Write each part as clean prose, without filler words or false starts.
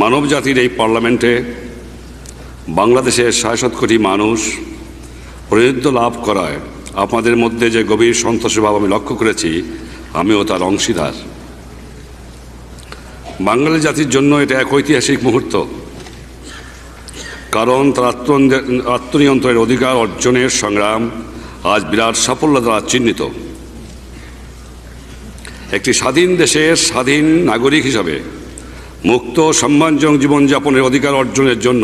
মানবজাতির এই পার্লামেন্টে বাংলাদেশের ৬৭ কোটি মানুষ প্রতিনিধিত্ব লাভ করায় আপনাদের মধ্যে যে গভীর সন্তোষের ভাব আমি লক্ষ্য করেছি, আমিও তার অংশীদার। বাঙালি জাতির জন্য এটা এক ঐতিহাসিক মুহূর্ত, কারণ তার আত্মনিয়ন্ত্রণের অধিকার অর্জনের সংগ্রাম আজ বিরাট সাফল্য দ্বারা চিহ্নিত। একটি স্বাধীন দেশের স্বাধীন নাগরিক হিসাবে মুক্ত সম্মানজনক জীবনযাপনের অধিকার অর্জনের জন্য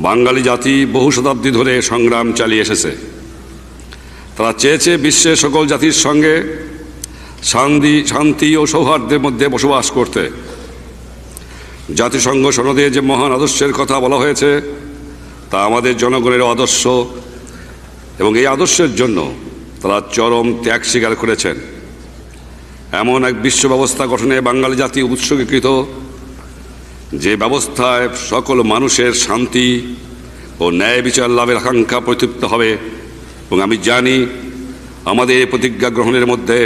বাঙালি জাতি বহু শতাব্দী ধরে সংগ্রাম চালিয়ে এসেছে। তারা চেয়েছে বিশ্বের সকল জাতির সঙ্গে শান্তি ও সৌহার্দ্যের মধ্যে বসবাস করতে। জাতিসংঘ সনদে যে মহান আদর্শের কথা বলা হয়েছে তা আমাদের জনগণের আদর্শ, এবং এই আদর্শের জন্য তারা চরম ত্যাগ স্বীকার করেছেন। এমন এক বিশ্ব ব্যবস্থা গঠনে বাঙালি জাতি উৎসর্গীকৃত, যে ব্যবস্থায় সকল মানুষের শান্তি ও ন্যায় বিচার লাভের আকাঙ্ক্ষা প্রতিফলিত হবে। এবং আমি জানি আমাদের এই প্রতিজ্ঞা গ্রহণের মধ্যে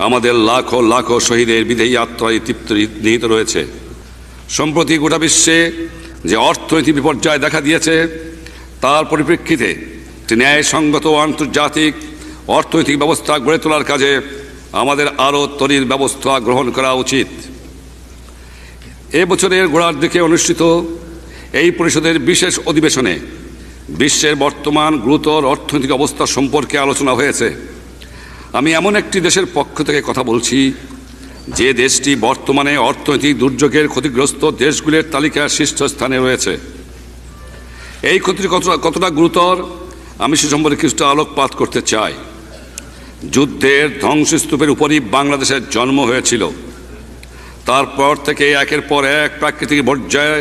আমাদের লাখো লাখো শহীদের বিদেহী আত্মায় তৃপ্ত নিহিত রয়েছে। সম্প্রতি গোটা বিশ্বে যে অর্থনৈতিক বিপর্যয় দেখা দিয়েছে, তার পরিপ্রেক্ষিতে একটি ন্যায়সঙ্গত ও আন্তর্জাতিক অর্থনৈতিক ব্যবস্থা গড়ে তোলার কাজে আমাদের আরও তরির ব্যবস্থা গ্রহণ করা উচিত। এ বছরের গোড়ার দিকে অনুষ্ঠিত এই পরিষদের বিশেষ অধিবেশনে বিশ্বের বর্তমান গুরুতর অর্থনৈতিক অবস্থা সম্পর্কে আলোচনা হয়েছে। আমি এমন একটি দেশের পক্ষ থেকে কথা বলছি যে দেশটি বর্তমানে অর্থনৈতিক দুর্যোগের ক্ষতিগ্রস্ত দেশগুলির তালিকার শীর্ষস্থানে রয়েছে। এই ক্ষতি কতটা গুরুতর আমি সে সম্পর্কে কিছুটা আলোকপাত করতে চাই। যুদ্ধের ধ্বংসস্তূপের উপরই বাংলাদেশের জন্ম হয়েছিল। তারপর থেকে একের পর এক প্রাকৃতিক বিপর্যয়